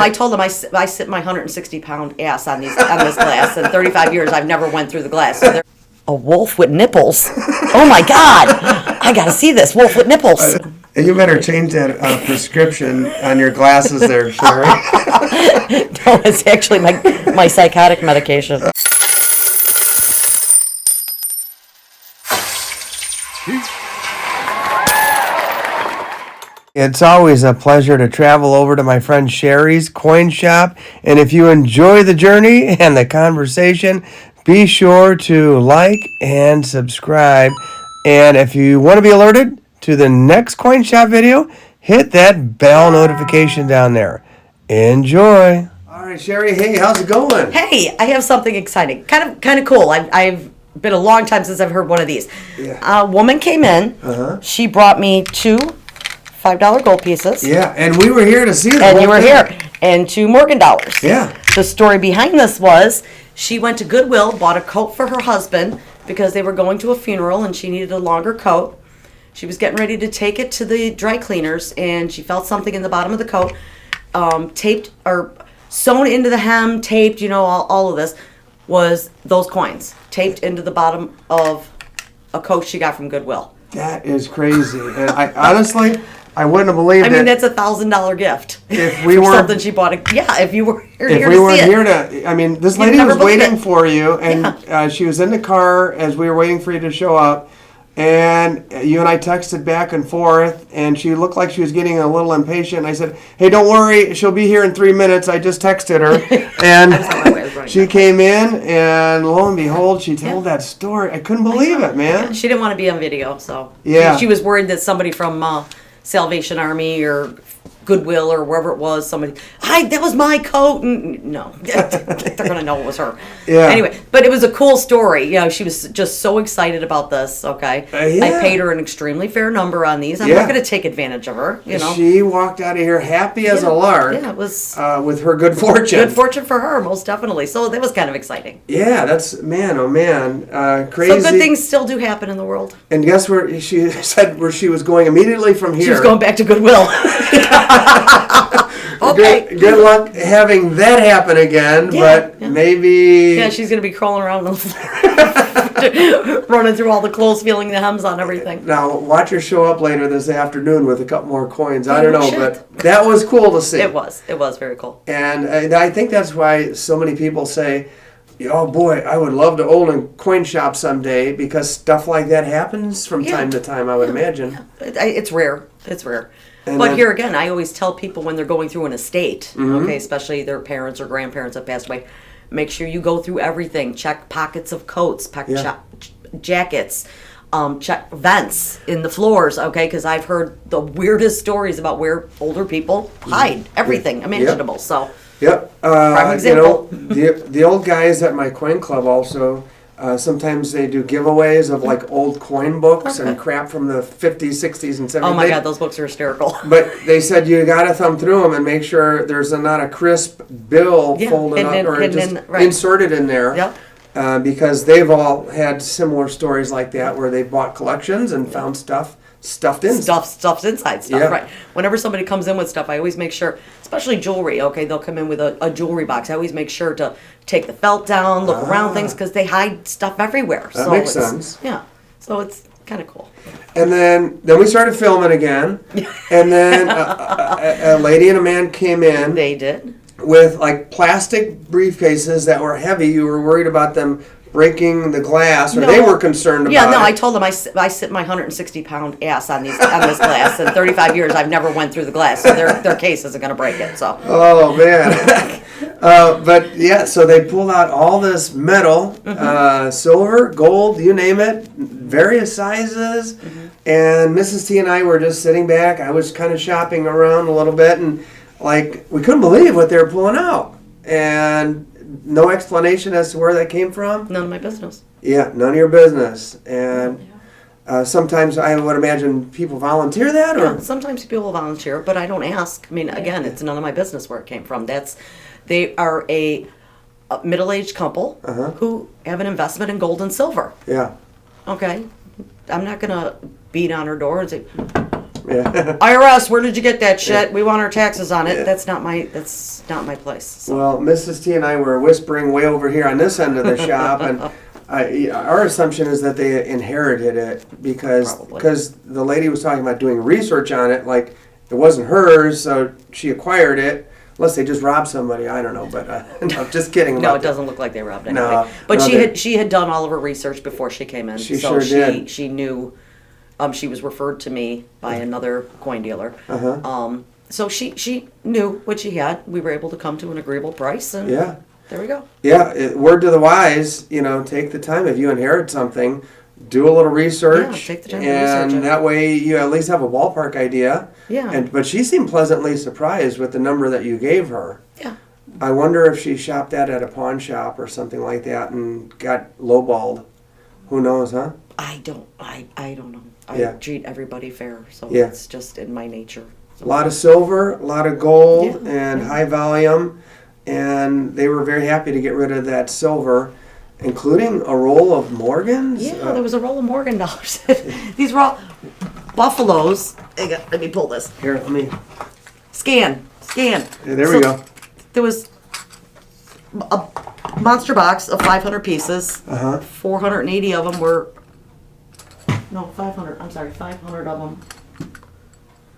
I told them I sit my 160-pound ass on this glass. In 35 years, I've never went through the glass. So a wolf with nipples. Oh my God! I gotta see this wolf with nipples. You better change that prescription on your glasses there, Sherrie. No, it's actually my psychotic medication. It's always a pleasure to travel over to my friend Sherrie's coin shop. And if you enjoy the journey and the conversation, be sure to like and subscribe. And if you want to be alerted to the next coin shop video, hit that bell notification down there. Enjoy. All right, Sherrie. Hey, how's it going? Hey, I have something exciting. Kind of cool. I've been a long time since I've heard one of these. Yeah. A woman came in. She brought me 2 $5 gold pieces. Yeah, and we were here to see them. And you were here. And 2 Morgan dollars. Yeah. The story behind this was she went to Goodwill, bought a coat for her husband because they were going to a funeral and she needed a longer coat. She was getting ready to take it to the dry cleaners and she felt something in the bottom of the coat, taped or sewn into the hem, taped, all of this was those coins taped into the bottom of a coat she got from Goodwill. That is crazy. And I honestly, I wouldn't have believed it. I mean, that's a $1,000 gift. If we were something she bought. If you were here to see it. If we weren't here to, I mean, this lady was waiting for you, and she was in the car as we were waiting for you to show up, and you and I texted back and forth, and she looked like she was getting a little impatient. I said, "Hey, don't worry, she'll be here in 3 minutes." I just texted her, and she came in, and lo and behold, she told that story. I couldn't believe it, man. Yeah, she didn't want to be on video, so she was worried that somebody from Salvation Army or Goodwill or wherever it was, somebody, that was my coat. No, they're going to know it was her. Yeah. Anyway, but it was a cool story. She was just so excited about this, okay? I paid her an extremely fair number on these. I'm not going to take advantage of her, She walked out of here happy as a lark. Yeah, it was... with her good fortune. Good fortune for her, most definitely. So that was kind of exciting. Yeah, that's, man, oh man, crazy. So good things still do happen in the world. And guess where she said where she was going immediately from here? She was going back to Goodwill. Okay. Good luck having that happen again, but maybe... Yeah, she's going to be crawling around on the floor, running through all the clothes, feeling the hems on everything. Now, watch her show up later this afternoon with a couple more coins. I don't know, but that was cool to see. It was very cool. And I think that's why so many people say, oh boy, I would love to own a coin shop someday, because stuff like that happens from time to time, I would imagine. Yeah. It's rare. But here again, I always tell people when they're going through an estate, okay, especially their parents or grandparents have passed away, make sure you go through everything. Check pockets of coats, jackets, check vents in the floors, okay, because I've heard the weirdest stories about where older people hide everything imaginable. So, prime example. The old guys at my coin club also, sometimes they do giveaways of like old coin books and crap from the 50s, 60s, and 70s. Oh my God, those books are hysterical. But they said you got to thumb through them and make sure there's not a crisp bill folded up or just inserted in there. Yep. Because they've all had similar stories like that where they bought collections and found stuffed inside stuff. Right. Whenever somebody comes in with stuff, I always make sure, especially jewelry, okay, they'll come in with a jewelry box. I always make sure to take the felt down, look around things, because they hide stuff everywhere. That makes sense. Yeah. So it's kind of cool. And then we started filming again. And then a lady and a man came in. They did. With like plastic briefcases that were heavy. You were worried about them breaking the glass, or they were concerned about it. I told them I sit my 160-pound ass on this glass. In 35 years, I've never went through the glass, so their case isn't going to break it. So. Oh man. But yeah, so they pulled out all this metal, silver, gold, you name it, various sizes. And Mrs. T and I were just sitting back. I was kind of shopping around a little bit, and like we couldn't believe what they were pulling out. And no explanation as to where that came from? None of my business. Yeah, none of your business. And sometimes I would imagine people volunteer that? Or? Yeah, sometimes people volunteer, but I don't ask. I mean, again, it's none of my business where it came from. They are a middle-aged couple who have an investment in gold and silver. Yeah. Okay? I'm not going to beat on her door and say, IRS, where did you get that shit? We want our taxes on it. That's not my place. So. Well, Mrs. T and I were whispering way over here on this end of the shop, and our assumption is that they inherited it because the lady was talking about doing research on it, like it wasn't hers, so she acquired it. Unless they just robbed somebody, I don't know. But no, just kidding. No, it doesn't look like they robbed anything. No, but she had done all of her research before she came in. She sure did. She knew. She was referred to me by another coin dealer. So she knew what she had. We were able to come to an agreeable price, and there we go. Yeah, word to the wise. Take the time if you inherit something. Do a little research, take the time to research it. And that way you at least have a ballpark idea. Yeah. But she seemed pleasantly surprised with the number that you gave her. Yeah. I wonder if she shopped that at a pawn shop or something like that and got lowballed. Who knows, huh? I don't know. I treat everybody fair, so it's just in my nature. A lot of silver, a lot of gold, and high volume, and they were very happy to get rid of that silver. Including a roll of Morgans? Yeah, there was a roll of Morgan dollars. These were all buffaloes. Let me pull this. Here, let me... Scan. Yeah, there we go. There was a monster box of 500 pieces. 480 of them were... No, 500. I'm sorry, 500 of them.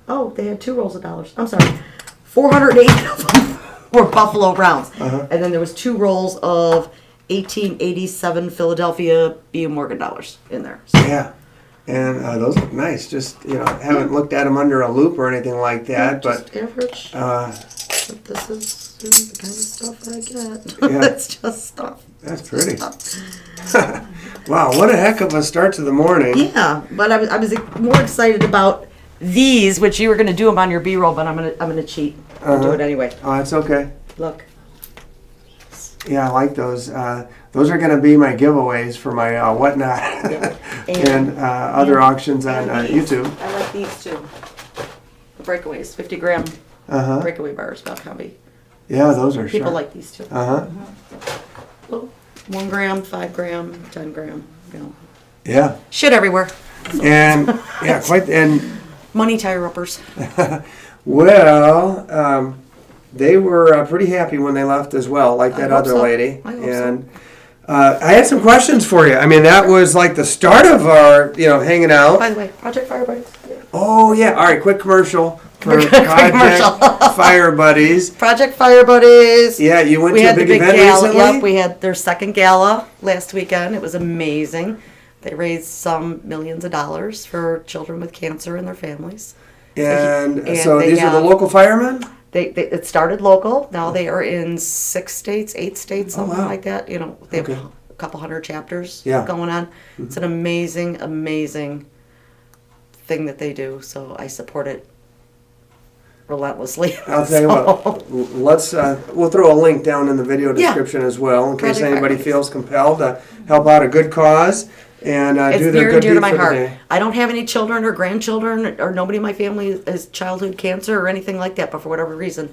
Oh, they had 2 rolls of dollars. I'm sorry. 480 of them were Buffalo Browns. And then there was 2 rolls of 1887 Philadelphia B. Morgan dollars in there. So. Yeah, and those look nice. Just haven't looked at them under a loop or anything like that, just average. But this is the kind of stuff I get. Yeah. It's just stuff. That's pretty. Wow, what a heck of a start to the morning. Yeah, but I was more excited about these, which you were going to do them on your B-roll, but I'm gonna cheat and do it anyway. Oh, that's okay. Look. Yeah, I like those. Those are going to be my giveaways for my whatnot and other auctions on YouTube. I like these too. The breakaways, 50 gram breakaway bars, Valcombi. Yeah, those are People sharp. like these too. 1 gram, 5 gram, 10 gram. Yeah. Shit everywhere. And quite and money tie uppers. Well, they were pretty happy when they left as well, like that other lady. I hope and I had some questions for you. I mean, that was like the start of our, hanging out. By the way, Project Fire Buddies. Oh, yeah. All right, quick commercial for Project Fire Buddies. Project Fire Buddies. Yeah, you went to a big event recently? Yep, we had their second gala last weekend. It was amazing. They raised some millions of dollars for children with cancer and their families. And so these are the local firemen? It started local. Now they are in 6 states, 8 states, something like that. They have a couple hundred chapters going on. It's an amazing, amazing thing that they do. So I support it relentlessly. I'll tell you what. Let's we'll throw a link down in the video description as well, in case anybody feels compelled to help out a good cause. And do their good deed for the day. I don't have any children or grandchildren or nobody in my family has childhood cancer or anything like that, but for whatever reason,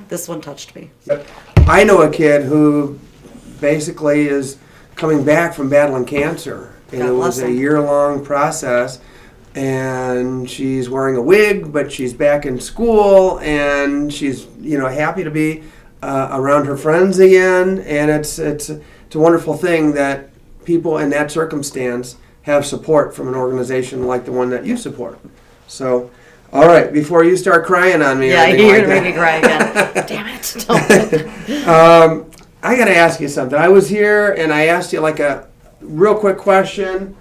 this one touched me. Yep. I know a kid who basically is coming back from battling cancer. And it was a year-long process, and she's wearing a wig, but she's back in school, and she's happy to be around her friends again, and it's a wonderful thing that people in that circumstance have support from an organization like the one that you support. So, all right, before you start crying on me. Yeah, you're going to make me cry again. Damn it. I got to ask you something. I was here and I asked you like a real quick question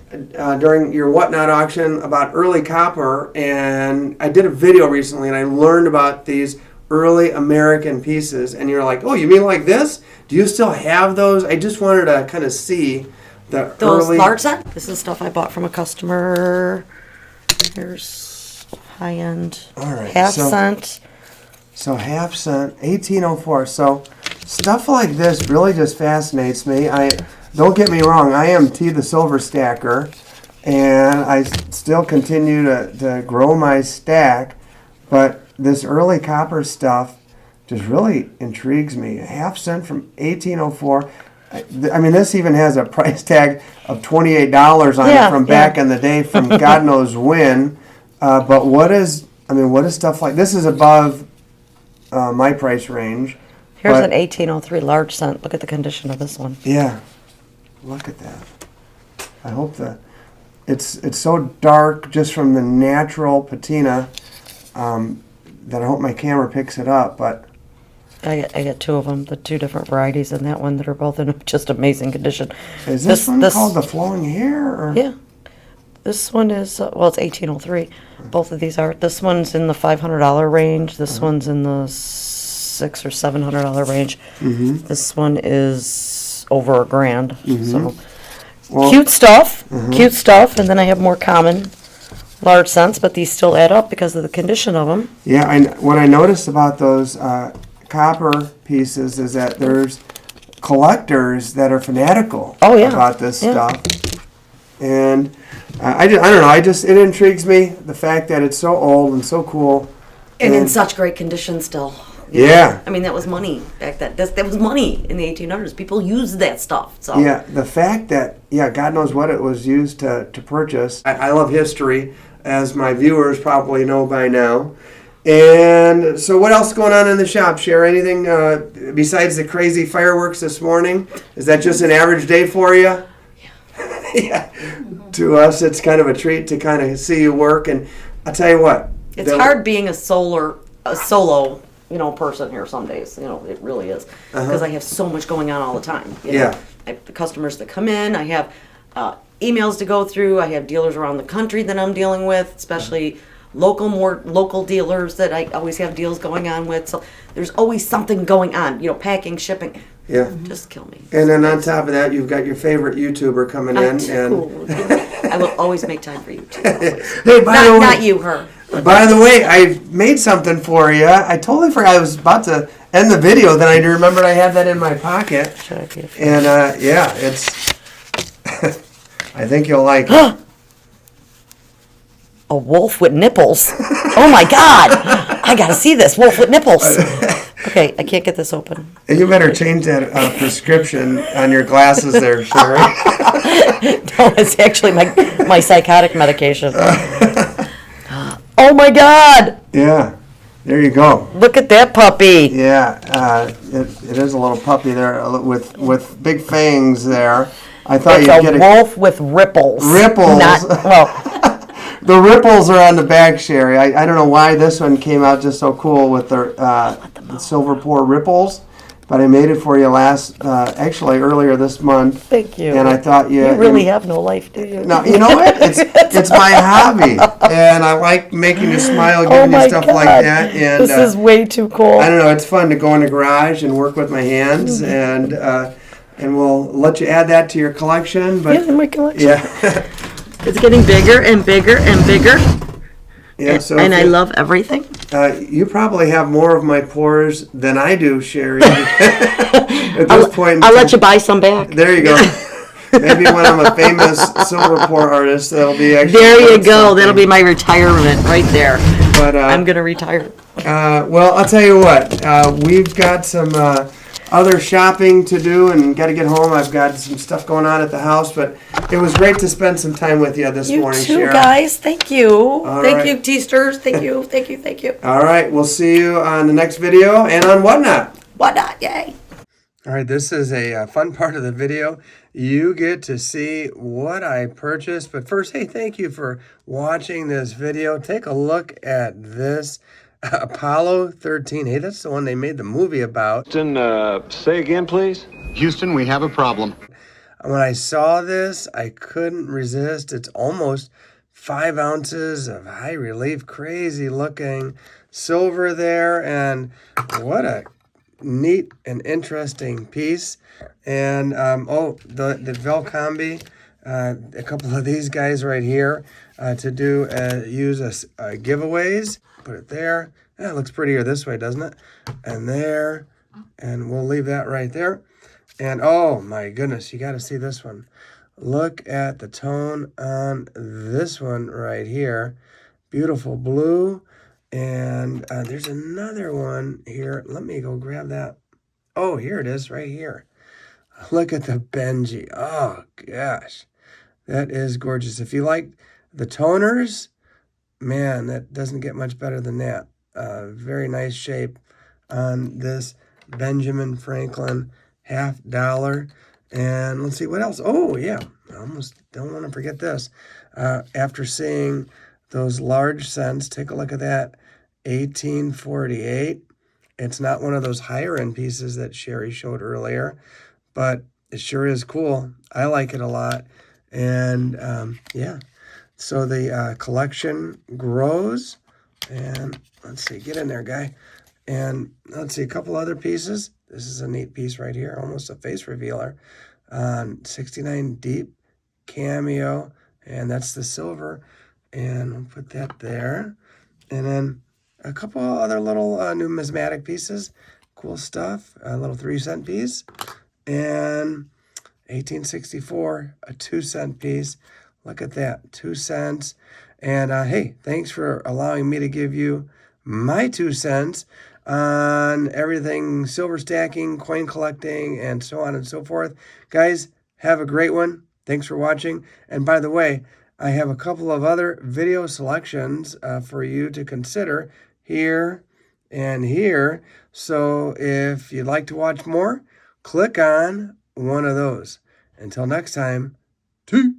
during your Whatnot auction about early copper, and I did a video recently and I learned about these early American pieces, and you're like, oh, you mean like this? Do you still have those? I just wanted to kind of see those early... large set? This is stuff I bought from a customer. Here's high-end half cent. So half cent, 1804. So stuff like this really just fascinates me. Don't get me wrong, I am the silver stacker, and I still continue to grow my stack, but this early copper stuff just really intrigues me. A half cent from 1804. I mean, this even has a price tag of $28 on it from back in the day from God knows when. But what is stuff like this is above my price range. Here's an 1803 large scent. Look at the condition of this one. Yeah, look at that. I hope that it's so dark just from the natural patina that I hope my camera picks it up. But I got two of them, the two different varieties, and that one that are both in just amazing condition. Is this one called the flowing hair? Or? Yeah. This one is, well, it's 1803. Both of these are. This one's in the $500 range. This one's in the $600 or $700 range. Mm-hmm. This one is over $1,000. Mm-hmm. So well, cute stuff. Mm-hmm. Cute stuff. And then I have more common large scents, but these still add up because of the condition of them. Yeah, what I noticed about those copper pieces is that there's collectors that are fanatical about this stuff. And I don't know, it intrigues me, the fact that it's so old and so cool. And in such great condition still. Yeah. I mean, that was money back then. That was money in the 1800s. People used that stuff. So. Yeah, the fact that, God knows what it was used to purchase. I love history, as my viewers probably know by now. And so what else is going on in the shop, Sherrie? Anything besides the crazy fireworks this morning? Is that just an average day for you? Yeah. To us, it's kind of a treat to kind of see you work. And I'll tell you what. It's hard being a solo, person here some days. It really is. Because I have so much going on all the time. I have the customers that come in. I have emails to go through. I have dealers around the country that I'm dealing with, especially more local dealers that I always have deals going on with. So there's always something going on, packing, shipping. Yeah. Just kill me. And then on top of that, you've got your favorite YouTuber coming in. And I will always make time for you, too. Hey, not you, her. By the way, I made something for you. I totally forgot I was about to end the video. Then I remembered I had that in my pocket. And, it's... I think you'll like it. A wolf with nipples. Oh, my God. I got to see this. Wolf with nipples. Okay, I can't get this open. You better change that prescription on your glasses there, Sherrie. No, it's actually my psychotic medication. Oh my God! Yeah, there you go. Look at that puppy. Yeah, it is a little puppy there with big fangs there. I thought you'd get a wolf with ripples. Ripples. The ripples are on the back, Sherrie. I don't know why this one came out just so cool with the silver pour ripples, but I made it for you earlier this month. Thank you. And I thought you really have no life, do you? No, you know what? It's my hobby, and I like making you smile, giving you stuff like that. And this is way too cool. I don't know. It's fun to go in the garage and work with my hands, and we'll let you add that to your collection. But my collection. Yeah. It's getting bigger and bigger and bigger. Yeah, and I love everything. You probably have more of my pours than I do, Sherrie. At this point, I'll let you buy some back. There you go. Maybe when I'm a famous silver pour artist, that'll be actually. There you go. Something. That'll be my retirement right there. But I'm gonna retire. Well, I'll tell you what. We've got some other shopping to do and got to get home. I've got some stuff going on at the house, but it was great to spend some time with you this morning, You too, Sherrie. guys. Thank you. Thank you, Teasters. Thank you. Thank you. Thank you. All right. We'll see you on the next video and on Whatnot. Whatnot. Yay. All right. This is a fun part of the video. You get to see what I purchased. But first, hey, thank you for watching this video. Take a look at this. Apollo 13. Hey, that's the one they made the movie about. Houston, say again, please. Houston, we have a problem. When I saw this, I couldn't resist. It's almost 5 ounces of high relief, crazy looking silver there. And what a neat and interesting piece. And, the Velcombi, a couple of these guys right here to use giveaways. Put it there. It looks prettier this way, doesn't it? And there. And we'll leave that right there. And oh my goodness, you got to see this one. Look at the tone on this one right here. Beautiful blue. And there's another one here. Let me go grab that. Oh, here it is right here. Look at the Benji. Oh gosh. That is gorgeous. If you like the toners, man, that doesn't get much better than that. Very nice shape on this Benjamin Franklin $50. And let's see what else. Oh, yeah. I almost don't want to forget this. After seeing those large cents, take a look at that. 1848. It's not one of those higher end pieces that Sherrie showed earlier, but it sure is cool. I like it a lot. And yeah, so the collection grows. And let's see, get in there, guy. And let's see, a couple other pieces. This is a neat piece right here, almost a face revealer. 69 deep cameo, and that's the silver. And we'll put that there. And then a couple other little numismatic pieces. Cool stuff. A little 3-cent piece. And 1864, a 2-cent piece. Look at that, 2 cents. And hey, thanks for allowing me to give you my 2 cents on everything silver stacking, coin collecting, and so on and so forth. Guys, have a great one. Thanks for watching. And by the way, I have a couple of other video selections for you to consider here and here. So if you'd like to watch more, click on one of those. Until next time, 2.